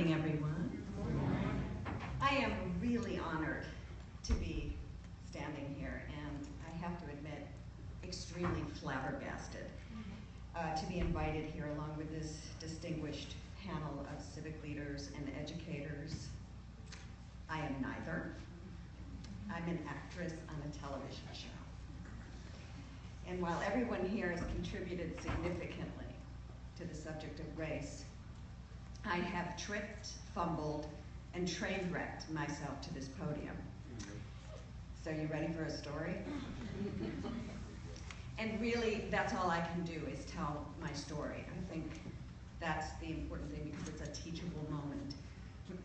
morning, everyone. I am really honored to be standing here, and I have to admit, extremely flabbergasted to be invited here along with this distinguished panel of civic leaders and educators. I am neither. I'm an actress on a television show. And while everyone here has contributed significantly to the subject of race, I have tripped, fumbled, and train wrecked myself to this podium. So you ready for a story? And really, that's all I can do is tell my story. I think that's the important thing because it's a teachable moment.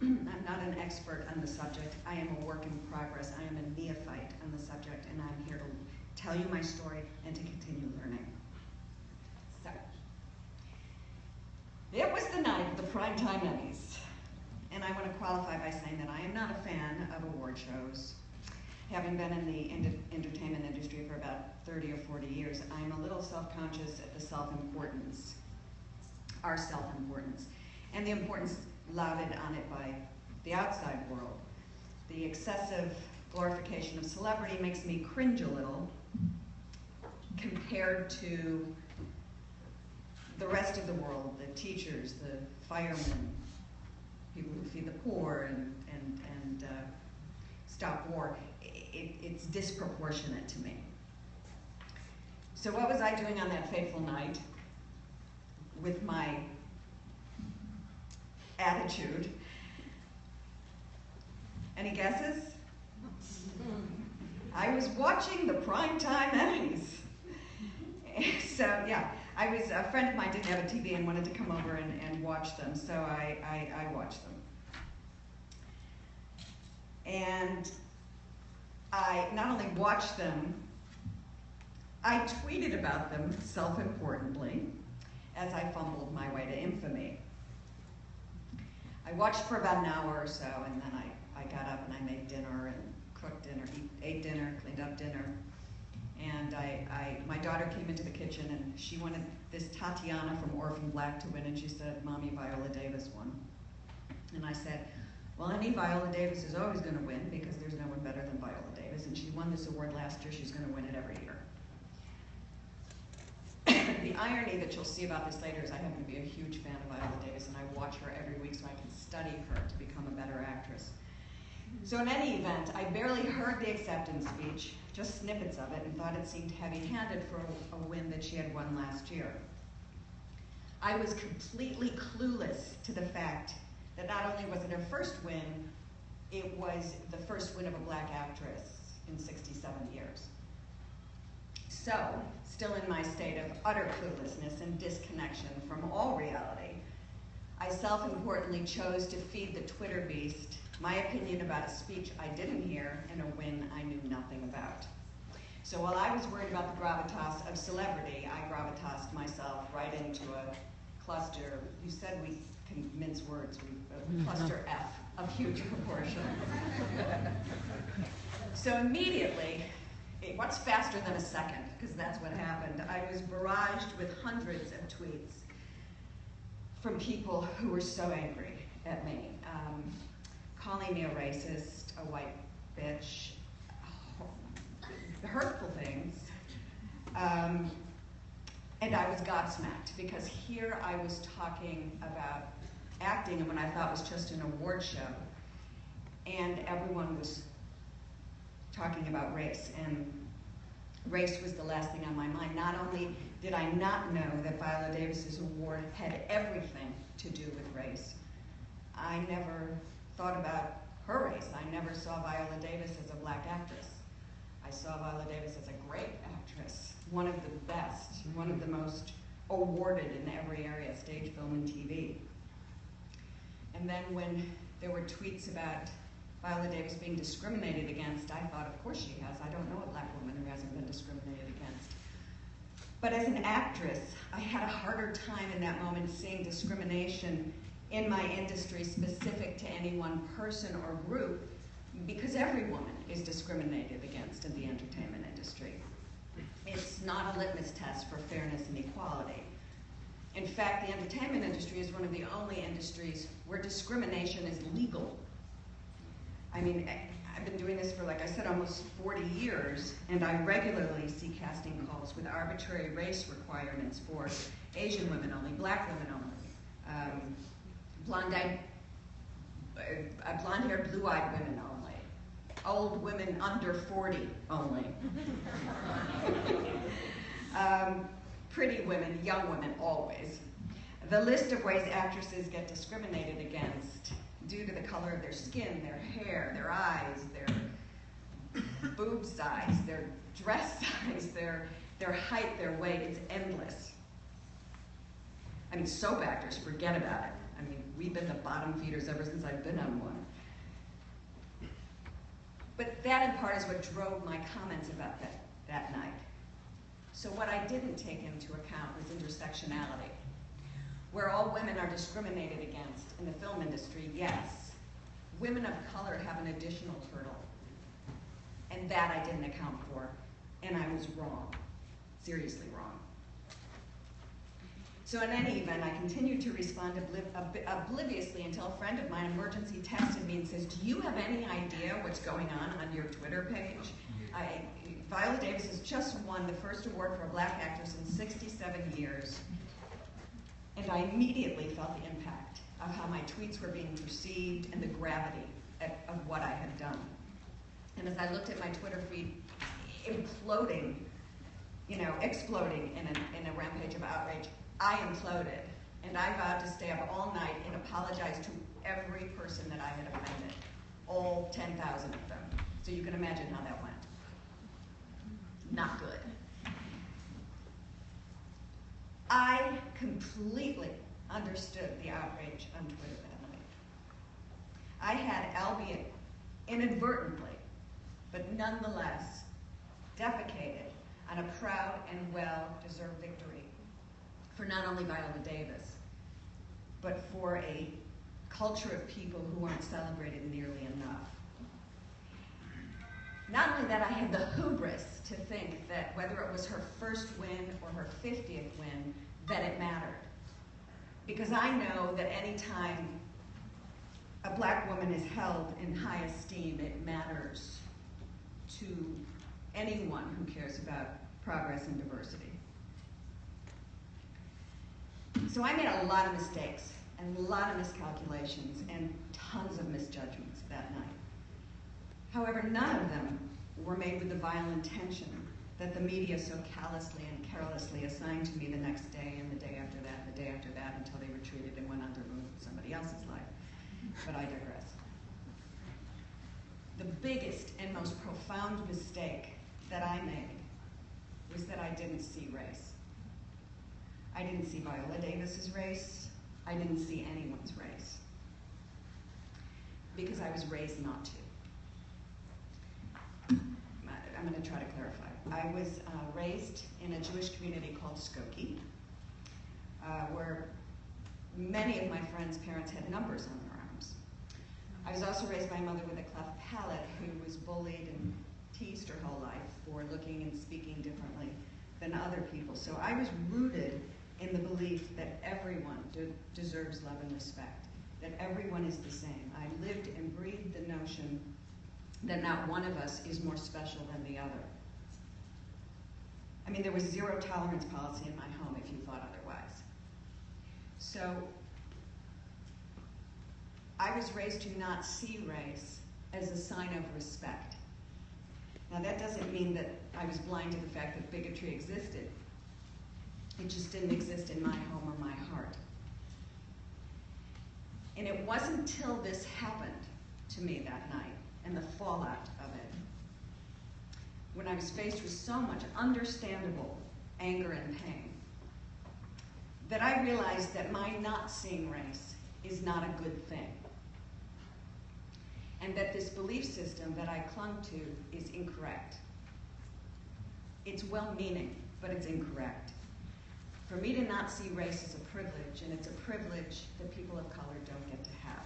I'm not an expert on the subject. I am a work in progress. I am a neophyte on the subject, and I'm here to tell you my story and to continue learning. So, it was the night of the Primetime Emmys, and I want to qualify by saying that I am not a fan of award shows. Having been in the entertainment industry for about 30 or 40 years, I'm a little self-conscious at the self-importance, our self-importance, and the importance lauded on it by the outside world. The excessive glorification of celebrity makes me cringe a little compared to the rest of the world, the teachers, the firemen, people who feed the poor and stop war. It's disproportionate to me. So what was I doing on that fateful night with my attitude? Any guesses? I was watching the Primetime Emmys. So yeah, a friend of mine didn't have a TV and wanted to come over and watch them, so I watched them. And I not only watched them, I tweeted about them self-importantly as I fumbled my way to infamy. I watched for about an hour or so, and then I got up and I made dinner and cooked dinner, ate dinner, cleaned up dinner. And my daughter came into the kitchen and she wanted this Tatiana from Orphan Black to win, and she said, "Mommy, Viola Davis won." And I said, "Well, honey, Viola Davis is always going to win because there's no one better than Viola Davis, and she won this award last year, she's going to win it every year." The irony that you'll see about this later is I happen to be a huge fan of Viola Davis, and I watch her every week so I can study her to become a better actress. So in any event, I barely heard the acceptance speech, just snippets of it, and thought it seemed heavy-handed for a win that she had won last year. I was completely clueless to the fact that not only was it her first win, it was the first win of a black actress in 67 years. So, still in my state of utter cluelessness and disconnection from all reality, I self-importantly chose to feed the Twitter beast my opinion about a speech I didn't hear and a win I knew nothing about. So while I was worried about the gravitas of celebrity, I gravitased myself right into a cluster. You said we can mince words. Cluster F of huge proportion. So immediately, what's faster than a second? Because that's what happened. I was barraged with hundreds of tweets from people who were so angry at me, calling me a racist, a white bitch, hurtful things. And I was gobsmacked because here I was talking about acting in what I thought was just an award show, and everyone was talking about race, and race was the last thing on my mind. Not only did I not know that Viola Davis's award had everything to do with race, I never thought about her race. I never saw Viola Davis as a black actress. I saw Viola Davis as a great actress, one of the best, one of the most awarded in every area, stage, film, and TV. And then when there were tweets about Viola Davis being discriminated against, I thought, of course she has. I don't know a black woman who hasn't been discriminated against. But as an actress, I had a harder time in that moment seeing discrimination in my industry specific to any one person or group, because every woman is discriminated against in the entertainment industry. It's not a litmus test for fairness and equality. In fact, the entertainment industry is one of the only industries where discrimination is legal. I mean, I've been doing this for, like I said, almost 40 years, and I regularly see casting calls with arbitrary race requirements for Asian women only, black women only, blonde-haired, blue-eyed women only, old women under 40 only, pretty women, young women always. The list of ways actresses get discriminated against due to the color of their skin, their hair, their eyes, their boob size, their dress size, their height, their weight, it's endless. I mean, soap actors, forget about it. I mean, we've been the bottom feeders ever since I've been on one. But that in part is what drove my comments about that night. So what I didn't take into account was intersectionality. Where all women are discriminated against in the film industry, yes. Women of color have an additional hurdle. And that I didn't account for. And I was wrong. Seriously wrong. So in any event, I continued to respond obliviously until a friend of mine emergency texted me and says, do you have any idea what's going on your Twitter page? Viola Davis has just won the first award for a black actress in 67 years. And I immediately felt the impact of how my tweets were being perceived and the gravity of what I had done. And as I looked at my Twitter feed, imploding, exploding in a rampage of outrage, I imploded. And I vowed to stay up all night and apologize to every person that I had offended, all 10,000 of them. So you can imagine how that went. Not good. I completely understood the outrage on Twitter that night. I had, albeit inadvertently, but nonetheless, defecated on a proud and well-deserved victory for not only Viola Davis, but for a culture of people who aren't celebrated nearly enough. Not only that, I had the hubris to think that whether it was her first win or her 50th win, that it mattered. Because I know that any time a black woman is held in high esteem, it matters to anyone who cares about progress and diversity. So I made a lot of mistakes and a lot of miscalculations and tons of misjudgments that night. However, none of them were made with the vile intention that the media so callously and carelessly assigned to me the next day and the day after that and the day after that until they retreated and went on to ruin somebody else's life. But I digress. The biggest and most profound mistake that I made was that I didn't see race. I didn't see Viola Davis's race. I didn't see anyone's race. Because I was raised not to. I'm going to try to clarify. I was raised in a Jewish community called Skokie, where many of my friends' parents had numbers on their arms. I was also raised by a mother with a cleft palate who was bullied and teased her whole life for looking and speaking differently than other people. So I was rooted in the belief that everyone deserves love and respect, that everyone is the same. I lived and breathed the notion that not one of us is more special than the other. I mean, there was zero tolerance policy in my home if you thought otherwise. So I was raised to not see race as a sign of respect. Now that doesn't mean that I was blind to the fact that bigotry existed. It just didn't exist in my home or my heart. And it wasn't until this happened to me that night and the fallout of it, when I was faced with so much understandable anger and pain, that I realized that my not seeing race is not a good thing. And that this belief system that I clung to is incorrect. It's well-meaning, but it's incorrect. For me to not see race is a privilege, and it's a privilege that people of color don't get to have.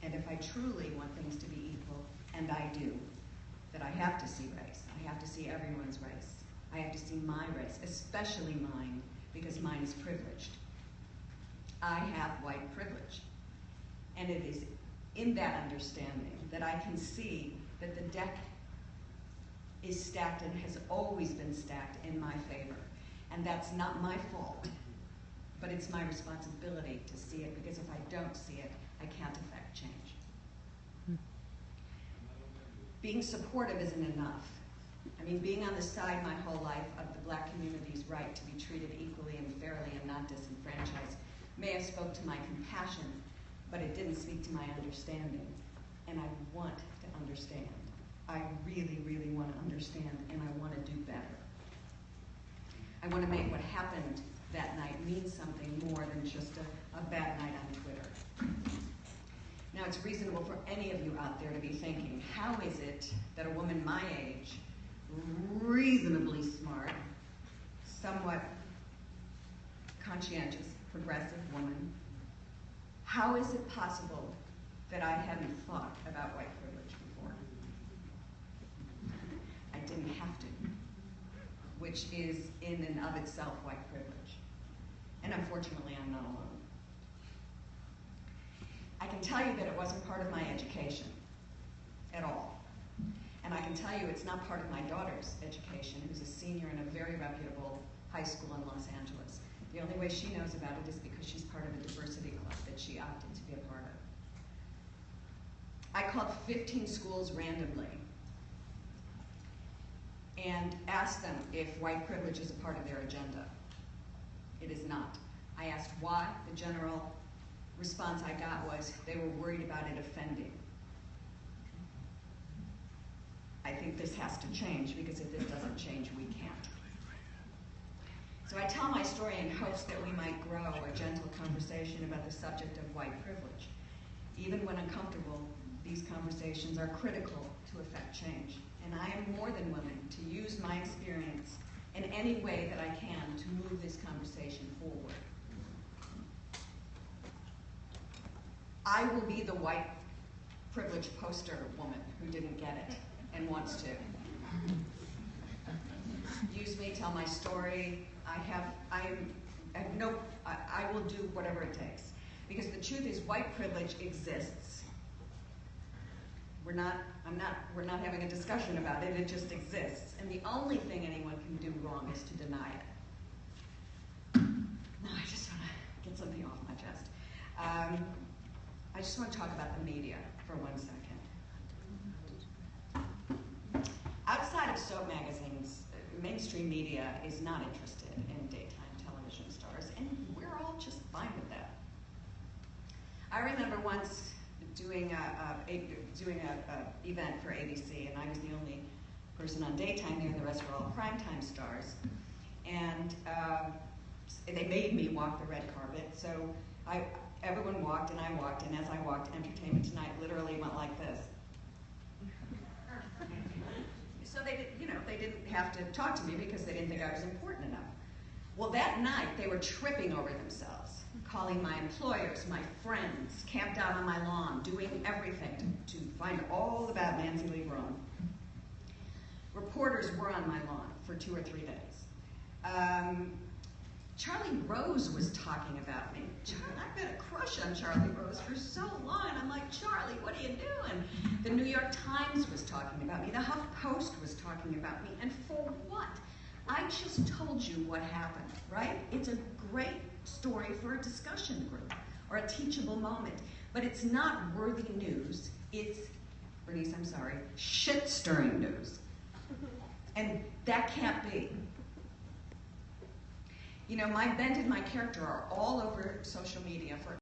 And if I truly want things to be equal, and I do, that I have to see race. I have to see everyone's race. I have to see my race, especially mine, because mine is privileged. I have white privilege. And it is in that understanding that I can see that the deck is stacked and has always been stacked in my favor. And that's not my fault, but it's my responsibility to see it, because if I don't see it, I can't affect change. Being supportive isn't enough. I mean, being on the side my whole life of the black community's right to be treated equally and fairly and not disenfranchised may have spoke to my compassion, but it didn't speak to my understanding. And I want to understand. I really, really want to understand, and I want to do better. I want to make what happened that night mean something more than just a bad night on Twitter. Now, it's reasonable for any of you out there to be thinking, how is it that a woman my age, reasonably smart, somewhat conscientious, progressive woman, how is it possible that I hadn't thought about white privilege before? I didn't have to, which is in and of itself white privilege. And unfortunately, I'm not alone. I can tell you that it wasn't part of my education at all. And I can tell you it's not part of my daughter's education, who's a senior in a very reputable high school in Los Angeles. The only way she knows about it is because she's part of a diversity club that she opted to be a part of. I called 15 schools randomly and asked them if white privilege is a part of their agenda. It is not. I asked why. The general response I got was they were worried about it offending. I think this has to change, because if this doesn't change, we can't. So I tell my story in hopes that we might grow a gentle conversation about the subject of white privilege. Even when uncomfortable, these conversations are critical to effect change. And I am more than willing to use my experience in any way that I can to move this conversation forward. I will be the white privilege poster woman who didn't get it and wants to. Use me, tell my story. I will do whatever it takes. Because the truth is, white privilege exists. We're not having a discussion about it, it just exists. And the only thing anyone can do wrong is to deny it. Now I just want to get something off my chest. I just want to talk about the media for 1 second. Outside of soap magazines, mainstream media is not interested in daytime television stars, and we're all just fine with that. I remember once doing a event for ABC, and I was the only person on daytime there, and the rest were all primetime stars. And they made me walk the red carpet, so everyone walked and I walked, and as I walked, Entertainment Tonight literally went like this. So they didn't have to talk to me because they didn't think I was important enough. Well, that night they were tripping over themselves, calling my employers, my friends, camped out on my lawn, doing everything to find all about Nancy Lee Grahn. Reporters were on my lawn for 2 or 3 days. Charlie Rose was talking about me. I've had a crush on Charlie Rose for so long, and I'm like, Charlie, what are you doing? The New York Times was talking about me. The Huff Post was talking about me. And for what? I just told you what happened, right? It's a great story for a discussion group or a teachable moment. But it's not worthy news. It's, Bernice, I'm sorry, shit-stirring news. And that can't be. You know, my bent and my character are all over social media for